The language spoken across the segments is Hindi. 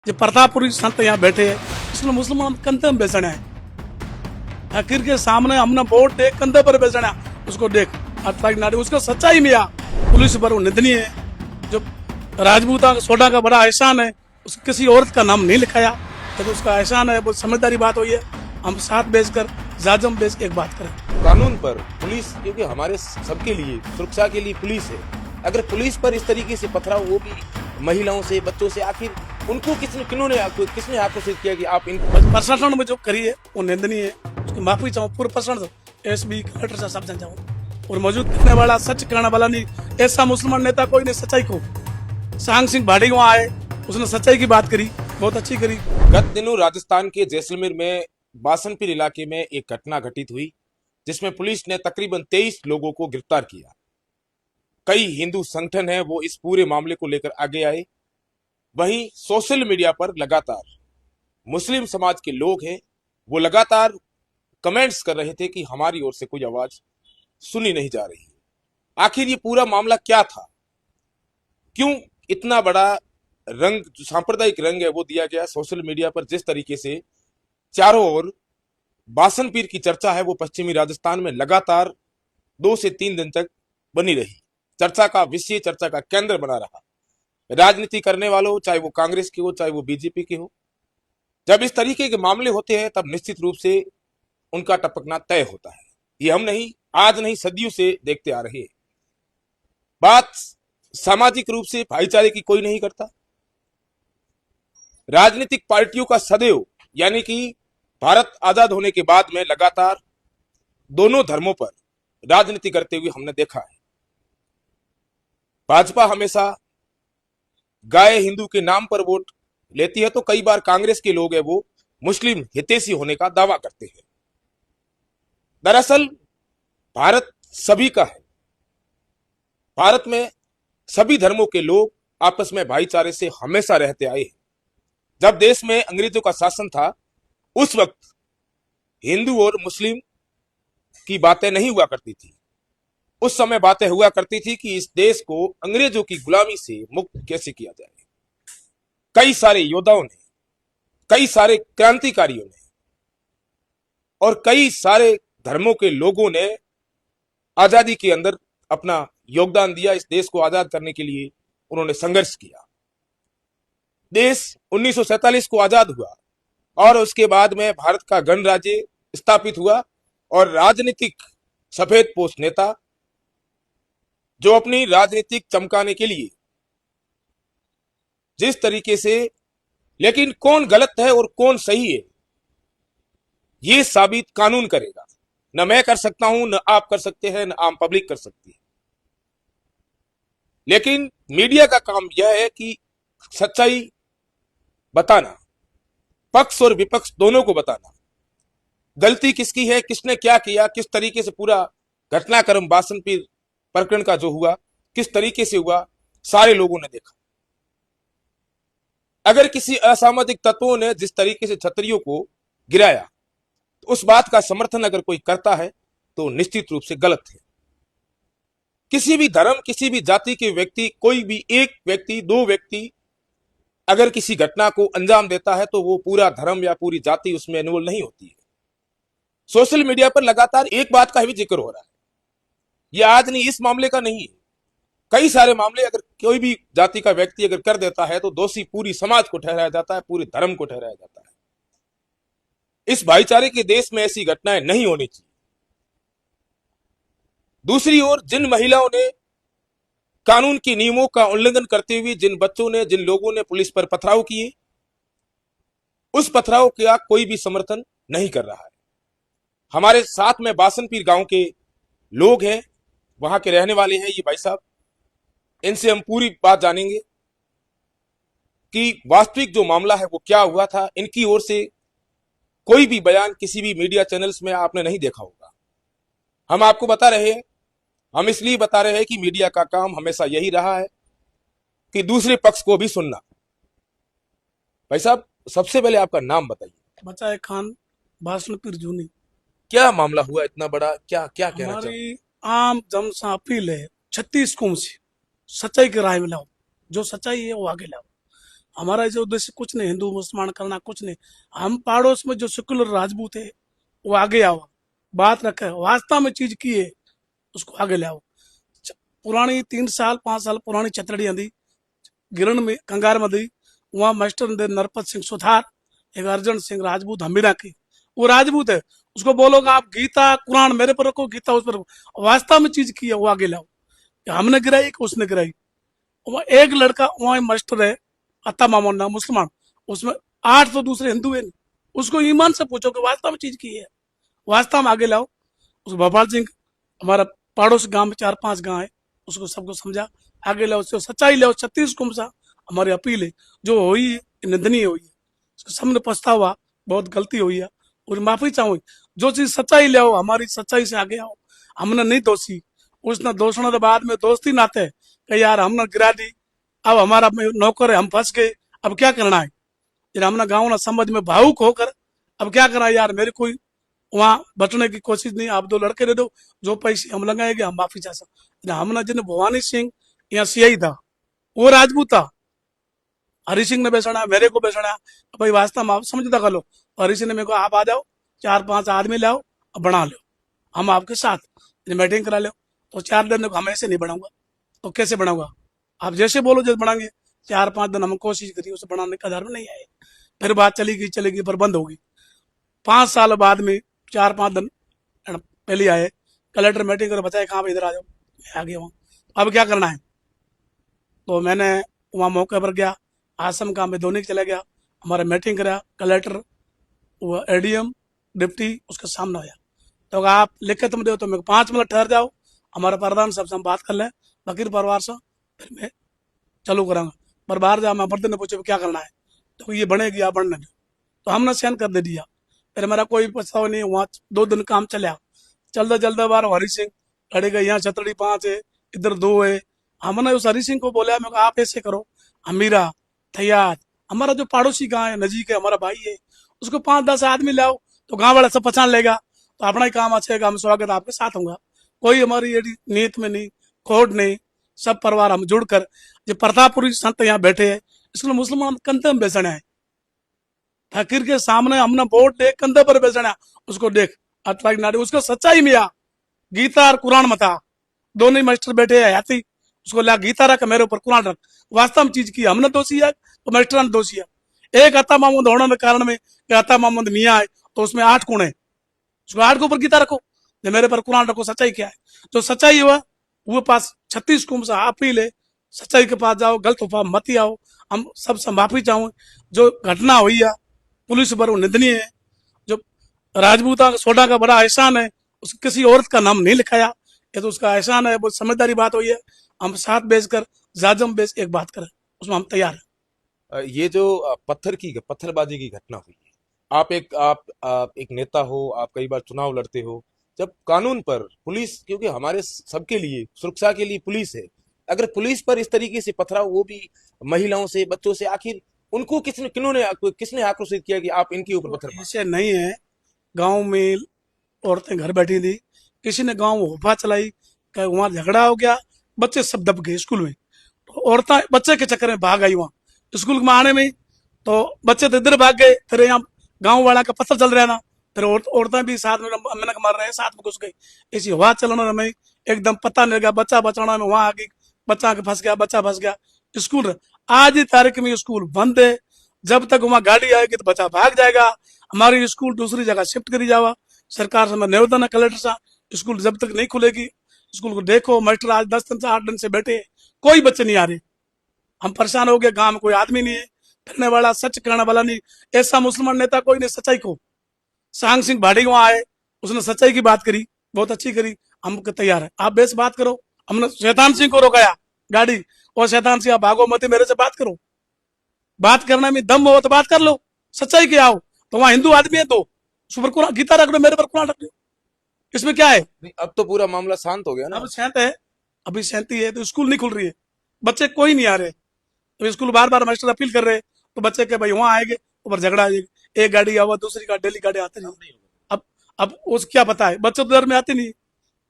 जो प्रतापपुरी संत यहाँ बैठे हैं, इसने मुसलमान कंधे में बेचना है। फकीर के सामने हमने वोट दे, कंधे पर बेचना है। उसको देख अतलाक नारी, उसका सच्चाई में आ पुलिस पर वो निंदनीय है। जो राजपूता सोडा का बड़ा एहसान है, उस किसी औरत का नाम नहीं लिखाया, तो उसका एहसान है। बहुत समझदारी बात हुई है। हम साथ बेचकर जाजम बेच के एक बात करें। कानून पर पुलिस, क्योंकि हमारे सबके लिए सुरक्षा के लिए पुलिस है, अगर पुलिस पर इस तरीके से पथराव, वो भी महिलाओं से, बच्चों से, आखिर उनको किसने आक्रोशित किया कि आप इन प्रशासन में जो करी है वो निंदनीय है। उसकी माफी चाहूँ पूरे प्रशासन, एसपी कलेक्टर से सब जन चाहूँ। और मौजूद करने वाला, सच कहने वाला नहीं, ऐसा मुसलमान नेता कोई नहीं सच्चाई को। सांग सिंह भाटी वहाँ आए, उसने सच्चाई की बात करी, बहुत अच्छी करी। गत दिनों राजस्थान के जैसलमेर में बासनपीर इलाके में एक घटना घटित हुई, जिसमें पुलिस ने तकरीबन 23 लोगों को गिरफ्तार किया। कई हिंदू संगठन हैं, वो इस पूरे मामले को लेकर आगे आए। वहीं सोशल मीडिया पर लगातार मुस्लिम समाज के लोग हैं, वो लगातार कमेंट्स कर रहे थे कि हमारी ओर से कोई आवाज सुनी नहीं जा रही। आखिर ये पूरा मामला क्या था, क्यों इतना बड़ा रंग, जो सांप्रदायिक रंग है, वो दिया गया सोशल मीडिया पर। जिस तरीके से चारों ओर बासनपीर की चर्चा है, वो पश्चिमी राजस्थान में लगातार 2 से 3 दिन तक बनी रही। चर्चा का विषय, चर्चा का केंद्र बना रहा। राजनीति करने वालों, चाहे वो कांग्रेस के हो, चाहे वो बीजेपी के हो, जब इस तरीके के मामले होते हैं, तब निश्चित रूप से उनका टपकना तय होता है। ये हम नहीं, आज नहीं, सदियों से देखते आ रहे हैं। बात सामाजिक रूप से भाईचारे की कोई नहीं करता। राजनीतिक पार्टियों का सदैव, यानी कि भारत आजाद होने के बाद में लगातार दोनों धर्मों पर राजनीति करते हुए हमने देखा है। भाजपा हमेशा गाय हिंदू के नाम पर वोट लेती है, तो कई बार कांग्रेस के लोग हैं वो मुस्लिम हितैषी होने का दावा करते हैं। दरअसल भारत सभी का है। भारत में सभी धर्मों के लोग आपस में भाईचारे से हमेशा रहते आए हैं। जब देश में अंग्रेजों का शासन था, उस वक्त हिंदू और मुस्लिम की बातें नहीं हुआ करती थी। उस समय बातें हुआ करती थी कि इस देश को अंग्रेजों की गुलामी से मुक्त कैसे किया जाए। कई सारे योद्धाओं ने, कई सारे क्रांतिकारियों ने और कई सारे धर्मों के लोगों ने आजादी के अंदर अपना योगदान दिया। इस देश को आजाद करने के लिए उन्होंने संघर्ष किया। देश 1947 को आजाद हुआ और उसके बाद में भारत का गणराज्य स्थापित हुआ। और राजनीतिक सफेदपोश नेता जो अपनी राजनीतिक चमकाने के लिए जिस तरीके से, लेकिन कौन गलत है और कौन सही है, ये साबित कानून करेगा। न मैं कर सकता हूं, न आप कर सकते हैं, न आम पब्लिक कर सकती है। लेकिन मीडिया का काम यह है कि सच्चाई बताना, पक्ष और विपक्ष दोनों को बताना, गलती किसकी है, किसने क्या किया, किस तरीके से पूरा घटनाक्रम बासनपीर प्रकरण का जो हुआ, किस तरीके से हुआ, सारे लोगों ने देखा। अगर किसी असामाजिक तत्वों ने जिस तरीके से छतरियों को गिराया, तो उस बात का समर्थन अगर कोई करता है तो निश्चित रूप से गलत है। किसी भी धर्म, किसी भी जाति के व्यक्ति, कोई भी एक व्यक्ति, 2 व्यक्ति अगर किसी घटना को अंजाम देता है, तो वो पूरा धर्म या पूरी जाति उसमें इन्वॉल्व नहीं होती है। सोशल मीडिया पर लगातार एक बात का भी जिक्र हो रहा है, ये आज नहीं, इस मामले का नहीं है। कई सारे मामले अगर कोई भी जाति का व्यक्ति अगर कर देता है, तो दोषी पूरी समाज को ठहराया जाता है, पूरे धर्म को ठहराया जाता है। इस भाईचारे के देश में ऐसी घटनाएं नहीं होनी चाहिए। दूसरी ओर जिन महिलाओं ने कानून के नियमों का उल्लंघन करते हुए, जिन बच्चों ने, जिन लोगों ने पुलिस पर पथराव किए, उस पथराव का कोई भी समर्थन नहीं कर रहा है। हमारे साथ में बासनपीर गांव के लोग हैं, वहां के रहने वाले हैं ये भाई साहब। इनसे हम पूरी बात जानेंगे कि वास्तविक जो मामला है वो क्या हुआ था। इनकी ओर से कोई भी बयान किसी भी मीडिया चैनल्स में आपने नहीं देखा होगा। हम आपको बता रहे हैं, हम इसलिए बता रहे हैं कि मीडिया का काम हमेशा यही रहा है कि दूसरे पक्ष को भी सुनना। भाई साहब, सबसे पहले आपका नाम बताइए। बचा खान, बासनपीर जूनी। क्या मामला हुआ इतना बड़ा, क्या क्या कहना चाहिए? हमारी आम जन से अपील है 36 कौम से, सच्चाई की राय में लाओ, जो सच्चाई है वो आगे लाओ। हमारा ऐसे उद्देश्य कुछ नहीं, हिंदू मुसलमान करना कुछ नहीं। हम पड़ोस में जो सेकुलर राजपूत है वो आगे आओ, बात रखे, वास्तव में चीज की है उसको आगे ले आओ। पुरानी 3 साल 5 साल पुरानी चतरड़ी आंदी गिरण में कंगार में दी, वहां मास्टर ने नरपत सिंह सुथार, एक अर्जन सिंह राजपूत हमीरा की, वो राजपूत है, उसको बोलोगे आप गीता कुरान मेरे पर रखो, गीता उस पर रखो, वास्तव में चीज की है वो आगे लाओ। हमने गिराई कि उसने गिराई। वहाँ एक लड़का वहाँ मास्टर है अता मामन नाम मुसलमान, उसमें 8 तो दूसरे हिंदू है, उसको ईमान से पूछो कि वास्तव में चीज की है, वास्तव में आगे लाओ। उस भोपाल सिंह हमारा पड़ोस गांव में 4 5 गांव है, उसको सबको समझा, आगे लाओ, उसको सच्चाई लाओ। 36 कुमसा हमारी अपील है, जो हुई है निंदनीय हुई है, उसको सामने पछतावा, बहुत गलती हुई है और माफी चाहूँ। जो चीज सच्चाई ले आओ, हमारी सच्चाई से आगे आओ। हमने नहीं दोषी, उसने दोषण के बाद में दोस्ती नाते कि यार हमने गिरा दी, अब हमारा नौकर है, हम फंस गए, अब क्या करना है। फिर हमने गाँव ना समझ में भावुक होकर अब क्या करना है यार, मेरे कोई वहां बचने की कोशिश नहीं, आप 2 लड़के दे दो, जो पैसे हम लगाएंगे हम माफी चाह सकते। हमने जिन भवानी सिंह यहाँ सीआई था वो राजपूत था, हरी सिंह ने बेचना, मेरे को बेचना, भाई वास्तव में आप समझता कर लो। तो हरी सिंह ने मेरे को आप आ जाओ, 4 5 आदमी लाओ, अब बना लो, हम आपके साथ मीटिंग करा लो। तो 4 दिन हम ऐसे नहीं बनाऊंगा, तो कैसे बनाऊंगा, आप जैसे बोलो जैसे बनाएंगे। 4 5 दिन हम कोशिश करी, उसे बनाने का धर्म नहीं आए, फिर बात चलेगी पर बंद होगी। 5 साल बाद में 4 5 दिन पहले आए, कलेक्टर मीटिंग कर बताया कहाँ पे, इधर आ जाओ, मैं आ गया वहाँ, अब क्या करना है। तो मैंने वहाँ मौके पर गया, आसम का मैं धोनी चला गया, हमारा मीटिंग करा, कलेक्टर वो एडीएम डिप्टी उसके सामने आया, तो अगर आप लिख तुम दो तो मेरे को 5 मिनट ठहर जाओ, हमारा प्रधान सबसे हम बात कर लें फकीर परिवार से, फिर मैं चालू करूँगा। पर बाहर जा, मैं बर्तन ने पूछे क्या करना है, तो ये बनेगी या बनने दो, तो हमने सहन कर दे दिया। फिर मेरा कोई पछतावा नहीं, वहाँ 2 दिन काम चला, चलते बार हरी सिंह लड़े गए, यहाँ छतड़ी 5 है, इधर 2 है। हमने उस हरी सिंह को बोला, मैं आप ऐसे करो, अमीरा थैयार हमारा जो पड़ोसी गांव है नजीक है, हमारा भाई है, उसको 5 10 आदमी लाओ, तो गांव वाला सब पहचान लेगा, तो अपना ही काम अच्छा है, हम स्वागत आपके साथ होगा। कोई हमारी ये नीयत में नहीं, खोट नहीं, सब परिवार हम जुड़कर, जो प्रतापपुरी संत यहाँ बैठे हैं, इसलिए मुसलमान कंधे में बेचना है, फकीर के सामने हमने वोट दे कंधे पर बेचना है, उसको देख अतलाक नारी, उसको सच्चाई में आ, गीता और कुरान मता, दोनों ही मास्टर बैठे हैं हयाती, उसको ला गीता रख, मेरे ऊपर कुरान रख, वास्तव में चीज की हमने दोषी है तो मास्टर ने दोषी है। एक अता मोहम्मद होने के कारण में कि अता मोहम्मद मियाँ है, तो उसमें 8 गुण है, उसको 8 के ऊपर गीता रखो, जो मेरे पर कुरान रखो, सच्चाई क्या है, जो सच्चाई हुआ वो पास 36 कुंभ से अपील है, सच्चाई के पास जाओ, गलत उफा मत ही आओ। हम सबसे माफी चाहूँ, जो घटना हुई है पुलिस पर वो निंदनीय है, जो राजपूता सोडा का बड़ा एहसान है, उस किसी औरत का नाम नहीं लिखाया, ये तो उसका एहसान है, बहुत समझदारी बात हुई है। हम साथ बेचकर जाजम बेच एक बात करें, उसमें हम तैयार हैं। ये जो पत्थरबाजी की घटना हुई है, आप एक नेता हो, आप कई बार चुनाव लड़ते हो, जब कानून पर पुलिस, क्योंकि हमारे सबके लिए सुरक्षा के लिए पुलिस है, अगर पुलिस पर इस तरीके से पथराव, वो भी महिलाओं से बच्चों से, आखिर उनको किसने आक्रोशित किया कि आप इनके ऊपर पत्थर मार। ऐसे नहीं है, गांव में औरतें घर बैठी थी, किसी ने गांव में हुफा चलाई, वहां झगड़ा हो गया, बच्चे सब दब गए स्कूल में, तो औरतें बच्चे के चक्कर में भाग आई वहां स्कूल में आने में, तो बच्चे तो इधर भाग गए, फिर यहाँ गांव वाला का पत्थर चल रहा था, फिर औरतें भी साथ में मिनक मार रहे हैं, साथ में घुस गई, ऐसी हवा चलना में एकदम पता नहीं लगा, बच्चा बचाना में वहां आ गई, बच्चा के फंस गया, बच्चा फंस गया स्कूल। आज ही तारीख में स्कूल बंद है, जब तक वहां गाड़ी आएगी तो बच्चा भाग जाएगा, हमारी स्कूल दूसरी जगह शिफ्ट करी जावा। सरकार से मैं निवेदन है कलेक्टर साहब, स्कूल जब तक नहीं खुलेगी स्कूल को देखो। मास्टर आज 10 दिन से 8 दिन से बैठे, कोई बच्चे नहीं आ रहे, हम परेशान हो गए, गांव में कोई आदमी नहीं है फिरने वाला, सच कहने वाला नहीं, ऐसा मुसलमान नेता कोई नहीं सच्चाई को। सांग सिंह भाड़ी वहां आए, उसने सच्चाई की बात करी, बहुत अच्छी करी, हम तैयार है, आप बेस बात करो। हमने शैतान सिंह को रोकाया गाड़ी, और शैतान सिंह आप भागो मत, मेरे से बात करो, बात करने में दम हो तो बात कर लो, सच्चाई के आओ। तो वहां हिंदू आदमी है, तो उस पर कुरान गीता रख लो, मेरे पर कुरान रख लो, इसमें क्या है। नहीं, अब तो पूरा मामला शांत हो गया ना। अब शांत है, अभी शांति है, तो स्कूल नहीं खुल रही है, बच्चे कोई नहीं आ रहे, तो स्कूल बार बार मास्टर अपील कर रहे हैं, तो बच्चे के भाई वहां आएंगे ऊपर झगड़ा आ जाएगा, एक गाड़ी आवा दूसरी गाड़ी, डेली गाड़ी आते नहीं। अब उस क्या पता है, बच्चे तो डर में आते नहीं,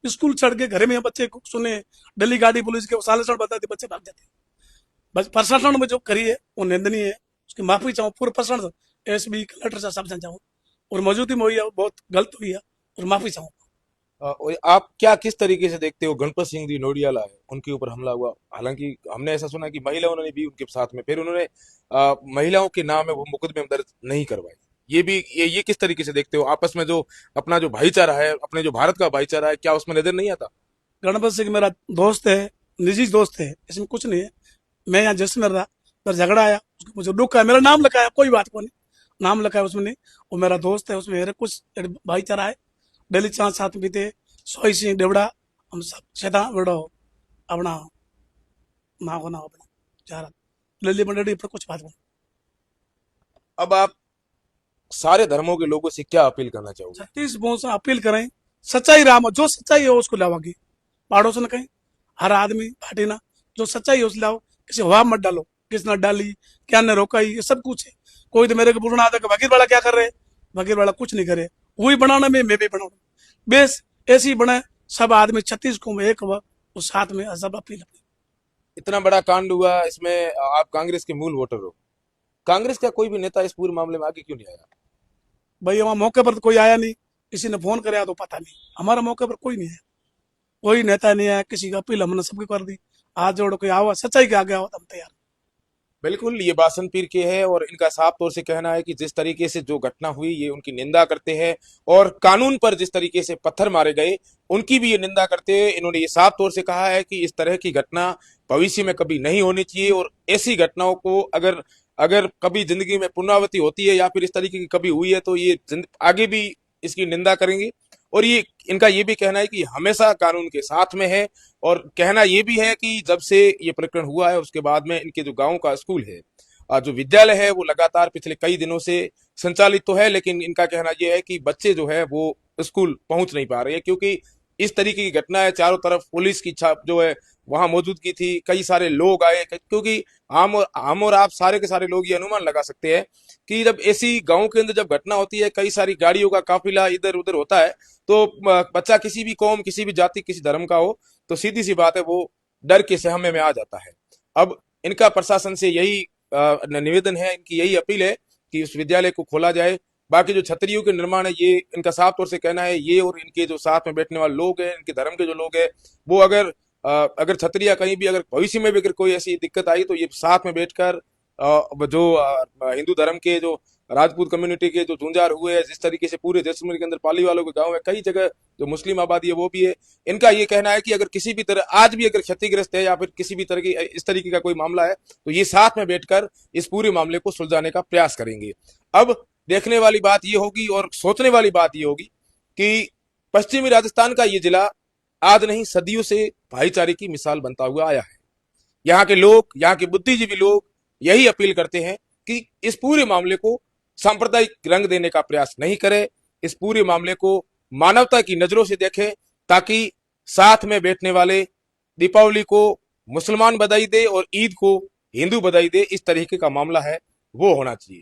स्कूल चढ़ के घर में बच्चे को सुने, डेली गाड़ी पुलिस के साले बताते, बच्चे भाग जाते। बस प्रशासन में जो करी है वो निंदनीय है। उसकी माफी चाहूँ पूरे प्रशासन एसबी कलेक्टर से सब चाहूँ और मौजूदगी में हुई है वो बहुत गलत हुई है और माफी चाहूँ। और आप क्या किस तरीके से देखते हो गणपत सिंह जी नोडियाला है उनके ऊपर हमला हुआ, हालांकि हमने ऐसा सुना कि महिलाओं ने भी उनके साथ में, फिर उन्होंने महिलाओं के नाम है वो मुकदमे में दर्ज नहीं करवाए, ये भी ये किस तरीके से देखते हो? आपस में जो अपना जो भाईचारा है, अपने जो भारत का भाईचारा है, क्या उसमें नजर नहीं आता? गणपत सिंह मेरा दोस्त है, निजी दोस्त है, इसमें कुछ नहीं है। मैं यहाँ जैसलमेर रहा, पर झगड़ा आया, उसको मुझे दुख है, मेरा नाम लिखाया, कोई बात को नहीं, नाम लिखाया उसमें नहीं। वो मेरा दोस्त है, उसमें मेरे कुछ भाईचारा है, डेली चांद साथ पीते, सोई सिंह देवड़ा, हम सब सेदा बड़ो अपना माँ को ना अपना चारा लिल्ली मंडली पर कुछ बात को नहीं। अब आप सारे धर्मों के लोगों से क्या अपील करना चाहोगे? छत्तीस बहु से अपील करें, सच्चाई राम जो सच्चाई है उसको लावागी, पड़ोस न कहीं, हर आदमी पार्टी ना, जो सच्चाई है उस लाओ, किसी हवा मत डालो, किसने डाली, क्या ने रोका, ये सब कुछ है। कोई तो मेरे को पूछना आता कि वकील वाला क्या कर रहे, वकील वाला कुछ नहीं करे, वही बनाना में मैं भी बनाऊँ, बेस ऐसे ही बने, सब आदमी 36 को में एक हुआ, उस साथ में सब अपील अपनी। इतना बड़ा कांड हुआ इसमें, आप कांग्रेस के मूल वोटर हो, कांग्रेस का कोई भी नेता इस पूरे मामले में आगे क्यों नहीं आया? भाई वहाँ मौके पर तो कोई आया नहीं, किसी ने फोन कराया तो पता नहीं, हमारा मौके पर कोई नहीं है, कोई नेता नहीं है, किसी का अपील हमने सबकी कर दी, हाथ जोड़ कोई आवा सच्चाई के आगे आओ तो हम तैयार। बिल्कुल, ये बासन पीर के है और इनका साफ तौर से कहना है कि जिस तरीके से जो घटना हुई ये उनकी निंदा करते हैं, और कानून पर जिस तरीके से पत्थर मारे गए उनकी भी ये निंदा करते हैं। इन्होंने ये साफ तौर से कहा है कि इस तरह की घटना भविष्य में कभी नहीं होनी चाहिए, और ऐसी घटनाओं को अगर अगर कभी जिंदगी में पुनरावृत्ति होती है या फिर इस तरीके की कभी हुई है तो ये आगे भी इसकी निंदा करेंगे। और ये इनका ये भी कहना है कि हमेशा कानून के साथ में है, और कहना ये भी है कि जब से ये प्रकरण हुआ है उसके बाद में इनके जो गांव का स्कूल है, जो विद्यालय है, वो लगातार पिछले कई दिनों से संचालित तो है, लेकिन इनका कहना यह है कि बच्चे जो है वो स्कूल पहुंच नहीं पा रहे हैं, क्योंकि इस तरीके की घटना है, चारों तरफ पुलिस की छाप जो है वहां मौजूदगी थी, कई सारे लोग आए, क्योंकि हम और आप सारे के सारे लोग ये अनुमान लगा सकते हैं कि जब ऐसी गांव के अंदर जब घटना होती है, कई सारी गाड़ियों का काफिला इधर उधर होता है, तो बच्चा किसी भी कौम, किसी भी जाति, किसी धर्म का हो, तो सीधी सी बात है वो डर के सहमे में आ जाता है। अब इनका प्रशासन से यही निवेदन है, इनकी यही अपील है कि उस विद्यालय को खोला जाए। बाकी जो छतरियों के निर्माण है, ये इनका साफ तौर से कहना है, ये और इनके जो साथ में बैठने वाले लोग हैं, इनके धर्म के जो लोग हैं, वो अगर छतरिया कहीं भी अगर भविष्य में भी अगर कोई ऐसी दिक्कत आई तो ये साथ में बैठकर जो हिंदू धर्म के जो राजपूत कम्युनिटी के जो झुंझार हुए हैं, जिस तरीके से पूरे जैसलमेर के अंदर पाली वालों के गांव है, कई जगह जो मुस्लिम आबादी है वो भी है, इनका ये कहना है कि अगर किसी भी तरह आज भी अगर क्षतिग्रस्त है या फिर किसी भी तरह की इस तरीके का कोई मामला है तो ये साथ में बैठकर इस पूरे मामले को सुलझाने का प्रयास करेंगे। अब देखने वाली बात ये होगी और सोचने वाली बात ये होगी कि पश्चिमी राजस्थान का ये जिला आज नहीं सदियों से भाईचारे की मिसाल बनता हुआ आया है। यहाँ के लोग, यहाँ के बुद्धिजीवी लोग यही अपील करते हैं कि इस पूरे मामले को सांप्रदायिक रंग देने का प्रयास नहीं करें, इस पूरे मामले को मानवता की नजरों से देखें, ताकि साथ में बैठने वाले दीपावली को मुसलमान बधाई दे और ईद को हिंदू बधाई दे, इस तरीके का मामला है वो होना चाहिए।